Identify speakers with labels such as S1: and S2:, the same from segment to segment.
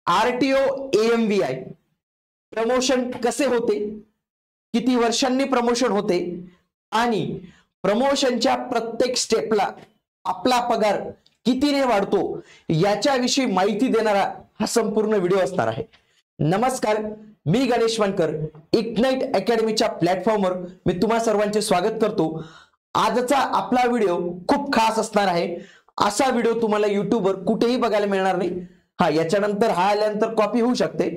S1: RTO एएमव्हीआय promotion कसे होते, किती वर्षांनी प्रमोशन होते आणि प्रमोशनच्या प्रत्येक स्टेपला आपला पगार कितीने वाढतो याच्याविषयी माहिती देणारा हा संपूर्ण व्हिडिओ असणार आहे. नमस्कार, मी गणेश वानकर. इग्नाइट अकॅडमीच्या प्लॅटफॉर्मवर मी तुम्हा सर्वांचे स्वागत करतो. आजचा आपला व्हिडिओ खूप खास असणार आहे. असा व्हिडिओ तुम्हाला युट्यूबवर कुठेही बघायला मिळणार नाही. हा याच्यानंतर हा आल्यानंतर कॉपी होऊ शकते,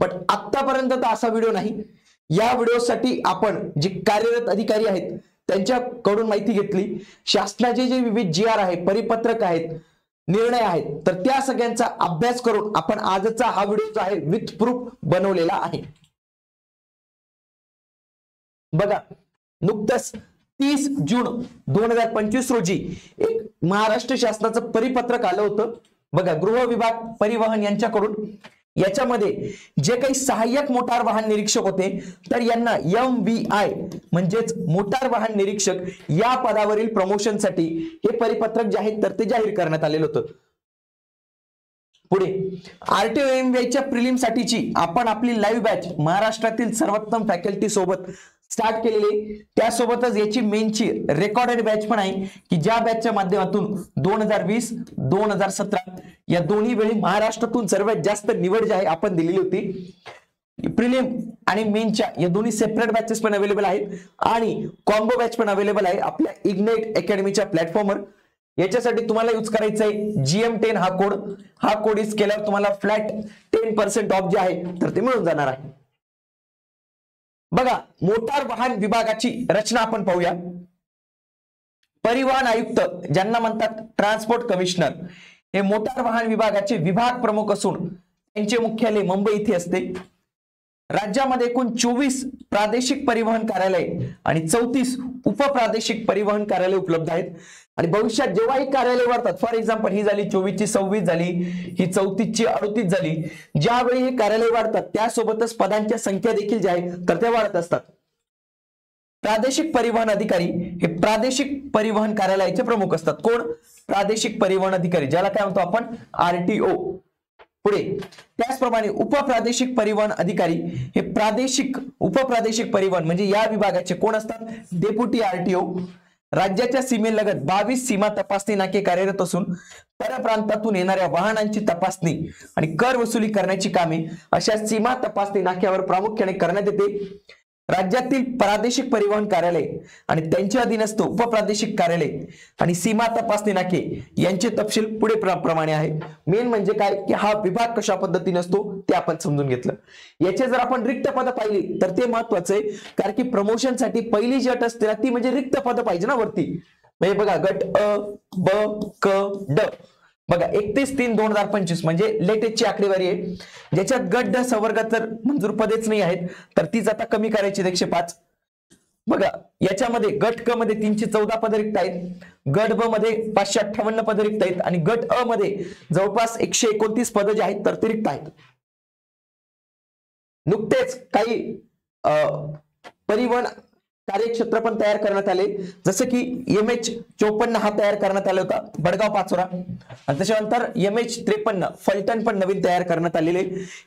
S1: पण आतापर्यंत तर असा व्हिडिओ नाही. या व्हिडिओसाठी आपण जे कार्यरत अधिकारी आहेत त्यांच्याकडून माहिती घेतली. शासनाचे जे विविध GR आहे, परिपत्रक आहेत, निर्णय आहेत, तर त्या सगळ्यांचा अभ्यास करून आपण आजचा हा व्हिडिओ जो आहे विथ प्रूफ बनवलेला आहे. बघा, नुकतंच 30 जून 2025 रोजी एक महाराष्ट्र शासनाचं परिपत्रक आलं होतं. बघा, गृह विभाग, परिवहन यांच्याकडून याच्यामध्ये जे काही सहाय्यक मोटार वाहन निरीक्षक होते तर यांना MVI म्हणजेच मोटार वाहन निरीक्षक या पदावरील प्रमोशनसाठी हे परिपत्रक जे आहे तर ते जाहीर करण्यात आलेलं होतं. पुढे आरटीओ एएमव्हीआयच्या प्रिलिम साठीची आपण आपली लाईव्ह बॅच महाराष्ट्रातील सर्वोत्तम फॅकल्टी सोबत स्टार्ट केलेली. त्यासोबतच याची मेनची रेकॉर्डेड बॅच पण आहे की ज्या बॅचच्या माध्यमातून 2020-2017 या दोन्ही वेळी महाराष्ट्रातून सर्वात जास्त निवड जी आहे आपण दिलेली होती. प्रिलिम आणि मेनच्या या दोन्ही सेपरेट बॅचेस पण अवेलेबल आहेत आणि कॉम्बो बॅच पण अवेलेबल आहे आपल्या इग्नाइट अकॅडमीच्या प्लॅटफॉर्मवर. याच्यासाठी तुम्हाला यूज करायचा आहे GM10 हा कोड. हा कोड यूज केल्यावर तुम्हाला फ्लॅट 10% ऑफ जे आहे तर ते मिळून जाणार आहे. बघा, मोटार वाहन विभागाची रचना आपण पाहूया. परिवहन आयुक्त ज्यांना म्हणतात ट्रान्सपोर्ट कमिशनर, हे मोटार वाहन विभागाचे विभाग प्रमुख असून त्यांचे मुख्यालय मुंबई येथे असते. राज्यामध्ये एकूण 24 प्रादेशिक परिवहन कार्यालय आणि 34 उपप्रादेशिक परिवहन कार्यालय उपलब्ध आहेत. आणि भविष्यात जेव्हा ही कार्यालय वाढतात, फॉर एक्झाम्पल ही झाली 24 ची 26 झाली, ही 34 ची 38 झाली, ज्यावेळी हे कार्यालय वाढतात त्यासोबतच पदांच्या संख्या देखील ज्या आहे तर त्या वाढत असतात. प्रादेशिक परिवहन अधिकारी हे प्रादेशिक परिवहन कार्यालयाचे प्रमुख असतात. कोण? प्रादेशिक परिवहन अधिकारी, ज्याला काय म्हणतो आपण RTO. पुढे त्याचप्रमाणे उपप्रादेशिक परिवहन अधिकारी हे उपप्रादेशिक परिवहन म्हणजे या विभागाचे कोण असतात? Deputy RTO. राज्याच्या सीमेलगत 22 सीमा तपासणी नाके कार्यरत असून परप्रांतातून येणाऱ्या वाहनांची तपासणी आणि कर वसुली करण्याची कामे अशा सीमा तपासणी नाक्यावर प्रामुख्याने करण्यात येते. राज्यातील प्रादेशिक परिवहन कार्यालय आणि त्यांच्या अधीनस्थ उपप्रादेशिक कार्यालय आणि सीमा तपासणी नाके यांचे तपशील पुढे प्रमाणे आहे. मेन म्हणजे काय की हा विभाग कशा पद्धतीने असतो ते आपण समजून घेतलं. याचे जर आपण रिक्त पद पाहिली तर ते महत्वाचं आहे, कारण की प्रमोशनसाठी पहिली जी अट असते ना ती म्हणजे रिक्त पद पाहिजे ना वरती. म्हणजे बघा, गट अ, ब, क, ड. बघा, 31/3/2025 म्हणजे लेटेस्टची आकडेवारी आहे. ज्याच्यात गट ड संवर्गात जर मंजूर पदेच नाही आहेत तर तीच आता कमी करायची 105. बघा, याच्यामध्ये गट क मध्ये 314 पद रिक्त आहेत, गट ब मध्ये 558 पद रिक्त आहेत आणि गट अ मध्ये जवळपास 129 पद जे आहेत तर ते रिक्त आहेत. नुकतेच काही परिवहन कार्यक्षेत्र पण तयार करण्यात आले, जसं की MH54 हा तयार करण्यात आला होता बडगाव पाचोरा, आणि त्याच्यानंतर MH53 फलटण पण नवीन तयार करण्यात आलेले.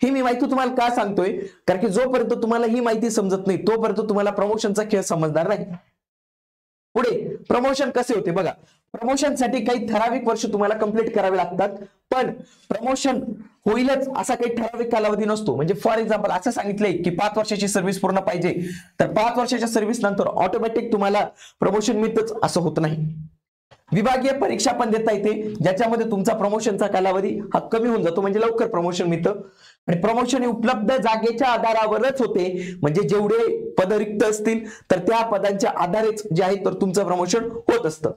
S1: ही मी माहिती तुम्हाला का सांगतोय, कारण की जोपर्यंत तुम्हाला ही माहिती समजत नाही तोपर्यंत तुम्हाला प्रमोशनचा खेळ समजणार नाही. पुढे प्रमोशन कसे होते? बघा, प्रमोशनसाठी काही ठराविक वर्ष तुम्हाला कंप्लीट करावे लागतात, पण प्रमोशन होईलच असा काही ठराविक कालावधी नसतो. म्हणजे फॉर एक्झाम्पल असं सांगितलंय की 5 वर्षाची सर्व्हिस पूर्ण पाहिजे तर 5 वर्षाच्या सर्व्हिस नंतर ऑटोमॅटिक तुम्हाला प्रमोशन मिळतच असं होत नाही. विभागीय परीक्षा पण देता येते ज्याच्यामध्ये तुमचा प्रमोशनचा कालावधी हा कमी होऊन जातो, म्हणजे लवकर प्रमोशन मिळतं. आणि प्रमोशन हे उपलब्ध जागेच्या आधारावरच होते, म्हणजे जेवढे पद रिक्त असतील तर त्या पदांच्या आधारेच जे आहे तर तुमचं प्रमोशन होत असतं.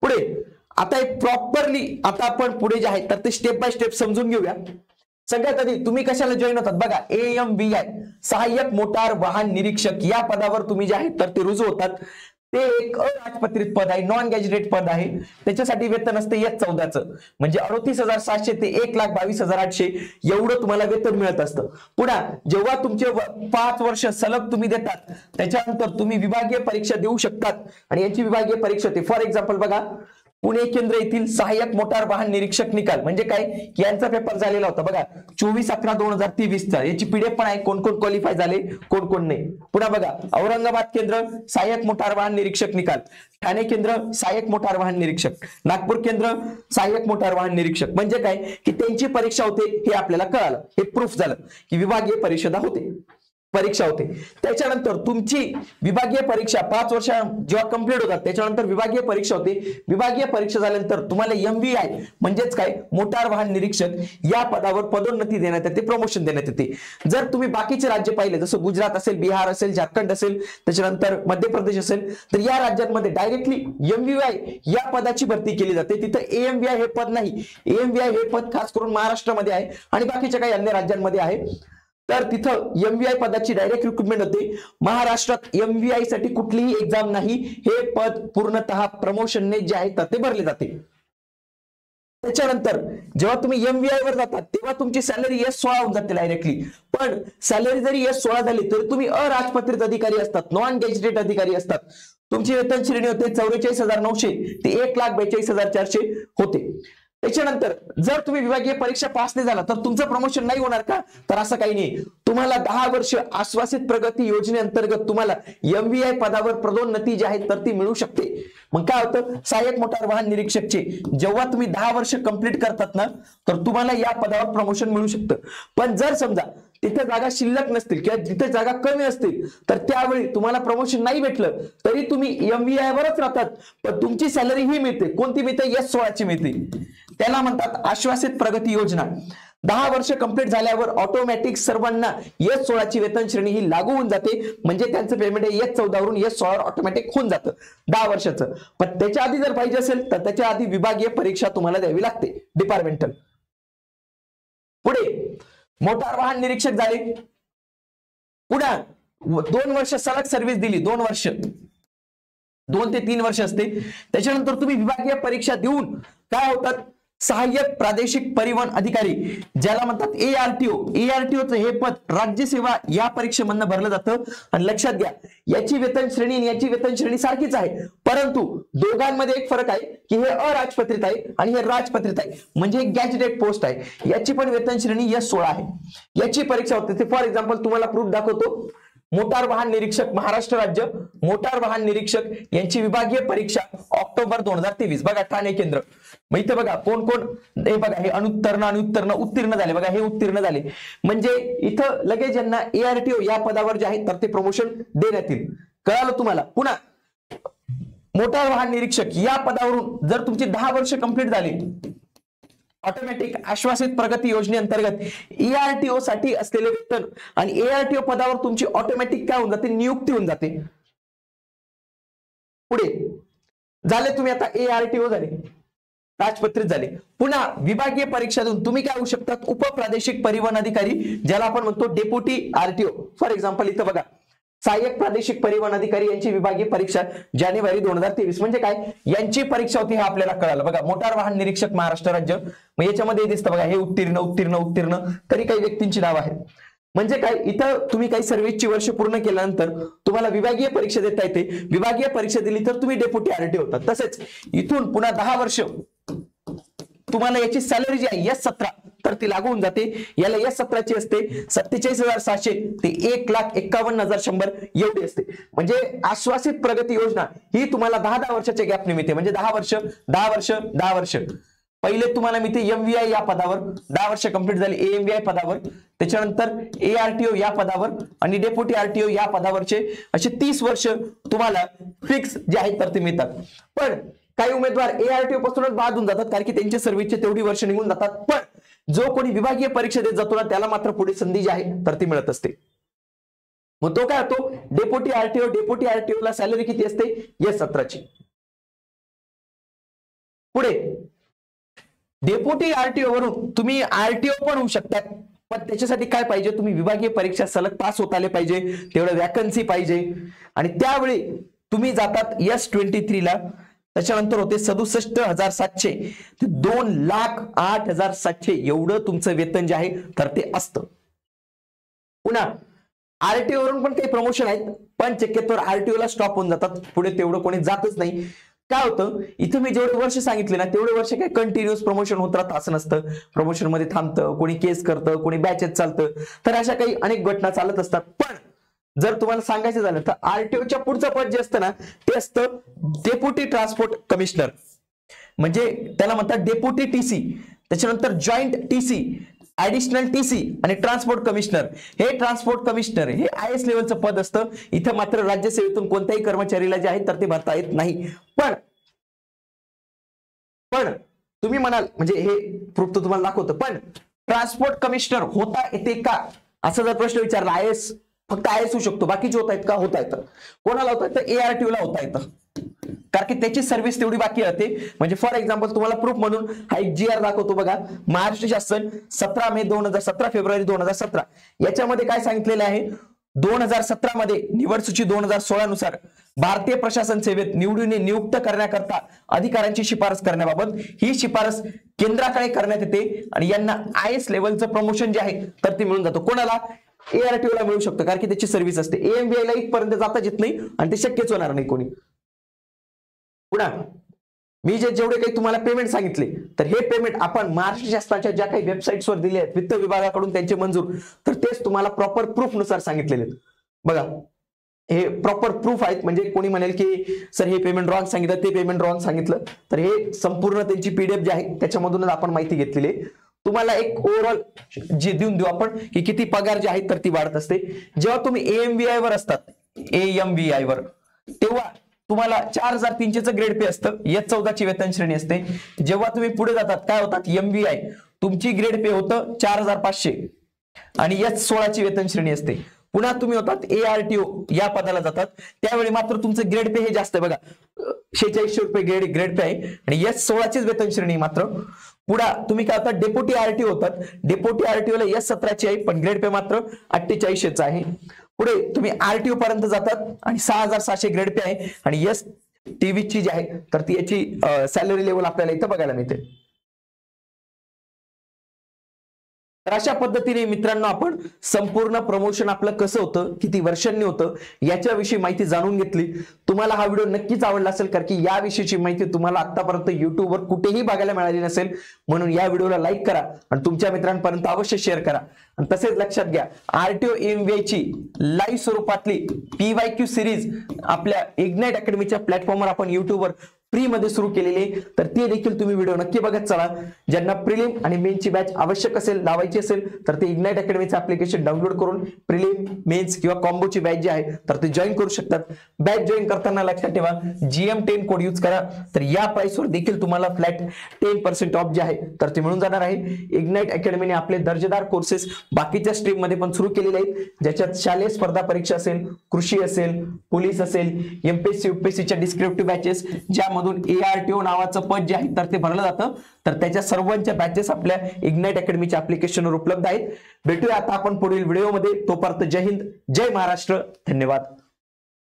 S1: पुढे आता एक प्रॉपरली आता आपण पुढे जे आहे तर ते स्टेप बाय स्टेप समजून घेऊया. सगळ्यात आधी तुम्ही कशाला जॉईन होतात? बघा, AMVI सहाय्यक मोटार वाहन निरीक्षक या पदावर तुम्ही जे आहे तर ते रुजू होतात. ते एक अराजपत्रित पद आहे, नॉन गॅजेटेड पद आहे. त्याच्यासाठी वेतन असते S14 म्हणजे 38,700 ते 1,22,800 एवढं तुम्हाला वेतन मिळत असतं. पुन्हा जेव्हा तुमचे 5 वर्ष सलग तुम्ही देतात त्याच्यानंतर तुम्ही विभागीय परीक्षा देऊ शकतात आणि यांची विभागीय परीक्षा ते फॉर एक्झाम्पल बघा पुणे केंद्र येथील सहाय्यक मोटार वाहन निरीक्षक निकाल म्हणजे काय की यांचा पेपर झालेला होता बघा 24/11/2023 चा, याची पीडीएफ पण आहे, कोण कोण क्वालिफाय झाले कोण कोण नाही. पुन्हा बघा औरंगाबाद केंद्र सहाय्यक मोटार वाहन निरीक्षक निकाल, ठाणे केंद्र सहाय्यक मोटार वाहन निरीक्षक, नागपूर केंद्र सहाय्यक मोटार वाहन निरीक्षक. म्हणजे काय की त्यांची परीक्षा होते हे आपल्याला कळालं, हे प्रूफ झालं की विभागीय परीक्षा होते. त्याच्यानंतर तुमची विभागीय परीक्षा 5 वर्ष जेव्हा कंप्लीट होतात त्याच्यानंतर विभागीय परीक्षा होते. विभागीय परीक्षा झाल्यानंतर तुम्हाला MVI म्हणजेच काय मोटार वाहन निरीक्षक या पदावर पदोन्नती देण्यात येते, प्रमोशन देण्यात येते. जर तुम्ही बाकीचे राज्य पाहिले जसं गुजरात असेल, बिहार असेल, झारखंड असेल, त्याच्यानंतर मध्य प्रदेश असेल, तर या राज्यांमध्ये डायरेक्टली MVI या पदाची भरती केली जाते. तिथं AMVI हे पद नाही. AMVI हे पद खास करून महाराष्ट्रामध्ये आहे आणि बाकीच्या काही अन्य राज्यांमध्ये आहे. तर तिथं MVI पदाची डायरेक्ट रिक्रुटमेंट होते. महाराष्ट्रात MVI साठी कुठलीही एक्झाम नाही, हे पद पूर्णतः प्रमोशनने जे आहे ते भरले जाते. त्याच्यानंतर जेव्हा तुम्ही MVI वर जातात तेव्हा तुमची सॅलरी S16 होऊन जाते डायरेक्टली. पण सॅलरी जरी S16 झाली तरी तुम्ही अराजपत्रित अधिकारी असतात, नॉन गॅजेटेड अधिकारी असतात. तुमची वेतन श्रेणी होते 44,900 ते 1,42,400 होते. त्याच्यानंतर जर तुम्ही विभागीय परीक्षा पास नाही झाला तर तुमचं प्रमोशन नाही होणार का? तर असं काही नाही. तुम्हाला 10 वर्ष आश्वासित प्रगती योजनेअंतर्गत तुम्हाला MVI पदावर पदोन्नती जी आहे तर ती मिळू शकते. मग काय होतं, सहाय्यक मोटार वाहन निरीक्षकचे जेव्हा तुम्ही 10 वर्ष कंप्लीट करतात ना तर तुम्हाला या पदावर प्रमोशन मिळू शकतं. पण जर समजा तिथे जागा शिल्लक नसतील किंवा जिथे जागा कमी असतील तर त्यावेळी तुम्हाला प्रमोशन नाही भेटलं तरी तुम्ही MVI वरच राहतात, पण तुमची सॅलरी ही मिळते. कोणती मिळते? S16 ची मिळते. त्याला म्हणतात आश्वासित प्रगती योजना. 10 वर्ष कंप्लीट झाल्यावर ऑटोमॅटिक सर्वांना S16 ची वेतन श्रेणी ही लागू होऊन जाते. म्हणजे त्यांचं पेमेंट S14 वरून S16 ऑटोमॅटिक होऊन जातं 10 वर्षाचं. पण त्याच्या आधी जर पाहिजे असेल तर त्याच्या आधी विभागीय परीक्षा तुम्हाला द्यावी लागते, डिपार्टमेंटल. पुढे मोटार वाहन निरीक्षक झाले. पुन्हा 2 वर्ष सलग सर्व्हिस दिली, 2 वर्ष, 2 ते 3 वर्ष असते. त्याच्यानंतर तुम्ही विभागीय परीक्षा देऊन काय होतात, सहाय्यक प्रादेशिक परिवहन अधिकारी ज्याला म्हणतात ARTO हे पद राज्यसेवा या परीक्षेमधनं भरलं जातं. आणि लक्षात घ्या याची वेतन श्रेणी आणि याची वेतन श्रेणी सारखीच आहे, परंतु दोघांमध्ये एक फरक आहे की हे अराजपत्रित आहे आणि हे राजपत्रित आहे, म्हणजे गॅजेटेड पोस्ट आहे. याची पण वेतन श्रेणी S16 आहे. याची परीक्षा होते. फॉर एक्झाम्पल तुम्हाला प्रूफ दाखवतो. मोटार वाहन निरीक्षक महाराष्ट्र राज्य मोटार वाहन निरीक्षक यांची विभागीय परीक्षा ऑक्टोबर 2023 बघा, ठाणे केंद्र. मग इथे बघा कोण कोण, हे बघा हे अनुत्तीर्ण उत्तीर्ण झाले बघा, हे उत्तीर्ण झाले. म्हणजे इथं लगेच ज्यांना ARTO या पदावर जे आहे तर ते प्रमोशन देण्यात येईल. कळालं तुम्हाला? पुन्हा मोटार वाहन निरीक्षक या पदावरून जर तुमची 10 वर्ष कंप्लीट झाली ऑटोमॅटिक आश्वासित प्रगती योजनेअंतर्गत ARTO साठी असलेले वेतन आणि ARTO पदावर तुमची ऑटोमॅटिक काय होऊन जाते, नियुक्ती होऊन जाते. पुढे झाले तुम्ही आता ARTO झाले, राजपत्रित झाले. पुन्हा विभागीय परीक्षा देऊन तुम्ही काय होऊ शकतात, उपप्रादेशिक परिवहन अधिकारी ज्याला आपण म्हणतो डेप्युटी RTO. फॉर एक्झाम्पल इथं बघा सहाय्यक प्रादेशिक परिवहन अधिकारी यांची विभागीय परीक्षा जानेवारी 2023 म्हणजे काय यांची परीक्षा होती हे आपल्याला कळालं. बघा मोटार वाहन निरीक्षक महाराष्ट्र राज्य, मग याच्यामध्ये दिसतं बघा हे उत्तीर्ण तरी काही व्यक्तींची नाव आहेत. म्हणजे काय इथं तुम्ही काही सर्व्हिसची वर्ष पूर्ण केल्यानंतर तुम्हाला विभागीय परीक्षा देता येते. विभागीय परीक्षा दिली तर तुम्ही डेप्युटी RTO होतात. तसेच इथून पुन्हा 10 वर्ष तुम्हाला याची सॅलरी जी आहे S17 तर ती लागू होऊन जाते. याला S17 ची असते 47,700 ते 1,51,100 एवढी असते. म्हणजे आश्वासित प्रगती योजना ही तुम्हाला 10 वर्षाच्या गॅपने मिळते. म्हणजे 10 वर्ष पहिले तुम्हाला मिळते MVI या पदावर, 10 वर्ष कंप्लीट झाली AMVI पदावर, त्याच्यानंतर ARTO या पदावर आणि डेप्युटी RTO या पदावरचे असे 30 वर्ष तुम्हाला फिक्स जे आहेत तर ते मिळतात. पण काही उमेदवार ARTO पासूनच बाद होऊन जातात कारण की त्यांच्या सर्व्हिसचे तेवढी वर्ष निघून जातात. पण जो कोणी विभागीय परीक्षा देत जातो ना त्याला मात्र पुढे संधी जी आहे तर ती मिळत असते. मग तो काय होतो, डेप्युटी RTO ला सॅलरी किती असते, S17 ची. पुढे डेप्युटी RTO वरून तुम्ही RTO पण होऊ शकतात. पण त्याच्यासाठी काय पाहिजे, तुम्ही विभागीय परीक्षा सलग पास होत आले पाहिजे, तेवढं वॅकन्सी पाहिजे आणि त्यावेळी तुम्ही जातात S23 ला. त्याच्यानंतर होते 67,700 ते 2,08,700 एवढं तुमचं वेतन जे आहे तर ते असतं. पुन्हा RTO वरून पण काही प्रमोशन आहेत पण शक्यतोवर RTO ला स्टॉप होऊन जातात, पुढे तेवढं कोणी जातच नाही. काय होतं, इथं मी जेवढे वर्ष सांगितले ना तेवढे वर्ष काय कंटिन्युअस प्रमोशन होत राहतं असं नसतं. प्रमोशन मध्ये थांबतं, कोणी केस करतं, कोणी बॅचेस चालतं, तर अशा काही अनेक घटना चालत असतात. पण जर तुम्हाला सांगायचं झालं तर आरटीओच्या पुढचं पद जे असतं ना ते असतं डेप्युटी ट्रान्सपोर्ट कमिशनर, म्हणजे त्याला म्हणतात डेप्युटी टीसी. त्याच्यानंतर जॉईंट टीसी, ऍडिशनल टीसी आणि ट्रान्सपोर्ट कमिशनर. हे ट्रान्सपोर्ट कमिशनर हे IAS लेवलचं पद असतं. इथं मात्र राज्यसेवेतून कोणत्याही कर्मचारीला जे आहे तर ते भरता येत नाही. पण तुम्ही म्हणाल म्हणजे हे प्रूफ तर तुम्हाला दाखवतं, पण ट्रान्सपोर्ट कमिशनर होता येते का असा जर प्रश्न विचारला, IAS फक्त IAS होऊ शकतो, बाकीचे होता येत का? होता येतं. कोणाला होता येतं? ARTO ला होता येतं, कारण की त्याची सर्व्हिस तेवढी बाकी राहते. म्हणजे फॉर एक्झाम्पल तुम्हाला प्रूफ म्हणून हा एक GR दाखवतो बघा. महाराष्ट्र शासन 17 फेब्रुवारी 2017 याच्यामध्ये काय सांगितलेलं आहे, 2017 मध्ये निवड सूची 2016 नुसार भारतीय प्रशासन सेवेत नियुक्त करण्याकरता अधिकाऱ्यांची शिफारस करण्याबाबत ही शिफारस केंद्राकडे करण्यात येते आणि यांना IAS लेवलचं प्रमोशन जे आहे तर ते मिळून जातो. कोणाला? ARTO ला मिळू शकतं, कारण की त्याची सर्व्हिस असते. AMVI ला इथपर्यंत जाताच येत नाही आणि ते शक्यच होणार नाही कोणी. पुन्हा मी जेवढे काही तुम्हाला पेमेंट सांगितले तर हे पेमेंट आपण महाराष्ट्र शासनाच्या ज्या काही वेबसाईट्सवर दिले आहेत वित्त विभागाकडून त्यांचे मंजूर, तर तेच तुम्हाला प्रॉपर प्रूफ नुसार सांगितलेले आहेत. बघा हे प्रॉपर प्रूफ आहेत. म्हणजे कोणी म्हणेल की सर हे पेमेंट रॉंग सांगितलं, ते पेमेंट रॉंग सांगितलं, तर हे संपूर्ण त्यांची PDF जी आहे त्याच्यामधूनच आपण माहिती घेतलेली आहे. तुम्हाला एक ओव्हरऑल जे देऊन देऊ आपण की किती पगार जे आहे तर ती वाढत असते. जेव्हा तुम्ही AMVI वर असतात, AMVI वर, तेव्हा तुम्हाला 4300चं ग्रेड पे असतं, S14 ची वेतन श्रेणी असते. जेव्हा तुम्ही पुढे जातात काय होतात, MVI तुमची ग्रेड पे होतं 4500 आणि S16 ची वेतन श्रेणी असते. पुन्हा तुम्ही होतात ARTO या पदाला जातात, त्यावेळी मात्र तुमचं ग्रेड पे हे जास्त आहे बघा, 4600 रुपये ग्रेड पे आहे आणि S16 चीच वेतन श्रेणी मात्र. पुढे तुम्ही काय होतात, डेप्युटी RTO होतात. डेप्युटी RTO ला S17 ची आहे पण ग्रेड पे मात्र 4800चा आहे. पुढे तुम्ही RTO पर्यंत जातात आणि 6700 ग्रेड पे आहे आणि STV ची जी आहे तर ती याची सॅलरी लेवल आपल्याला इथं बघायला मिळते. तर अशा पद्धतीने मित्रांनो आपण संपूर्ण प्रमोशन आपलं कसं होतं, किती वर्षांनी होतं याच्याविषयी माहिती जाणून घेतली. तुम्हाला हा व्हिडिओ नक्कीच आवडला असेल, कारण की याविषयीची माहिती तुम्हाला आतापर्यंत युट्यूबवर कुठेही बघायला मिळाली नसेल. म्हणून या व्हिडिओला लाईक करा आणि तुमच्या मित्रांपर्यंत अवश्य शेअर करा. आणि तसेच लक्षात घ्या, RTO AMVI ची लाईव्ह स्वरूपातली PYQ सिरीज आपल्या इग्नाइट अकॅडमीच्या प्लॅटफॉर्मवर आपण युट्यूबवर फ्री मध्ये सुरू केलेली, तर ते देखील तुम्ही व्हिडिओ नक्की बघत चला. ज्यांना प्रिलिम आणि मेन्सची बॅच आवश्यक असेल, लावायची असेल, तर ते इग्नाइट अकॅडमीचं ऍप्लिकेशन डाउनलोड करून प्रिलिम, मेन्स किंवा कॉम्बोची बॅच जी आहे तर ते जॉईन करू शकतात. बॅच जॉईन करताना लक्षात ठेवा GM10 कोड यूज करा, तर या प्राइसवर देखील तुम्हाला फ्लॅट 10% ऑफ जे आहे तर ते मिळून जाणार आहे. इग्नाइट अकॅडमीने आपले दर्जेदार कोर्सेस बाकीच्या स्ट्रीम मध्ये पण सुरू केलेले आहेत, ज्याच्यात शालेय स्पर्धा परीक्षा असेल, कृषी असेल, पोलीस असेल, MPSC UPSCच्या डिस्क्रिप्टिव्ह बॅचेस, ज्यामधून ARTO नावाचं पद जे आहे तर ते भरलं जातं, तर त्याच्या सर्वांच्या बॅचेस आपल्या इग्नाइट अकॅडमीच्या ऍप्लिकेशनवर उपलब्ध आहेत. भेटूया आता आपण पुढील व्हिडिओमध्ये. तोपर्यंत जय हिंद, जय महाराष्ट्र, धन्यवाद.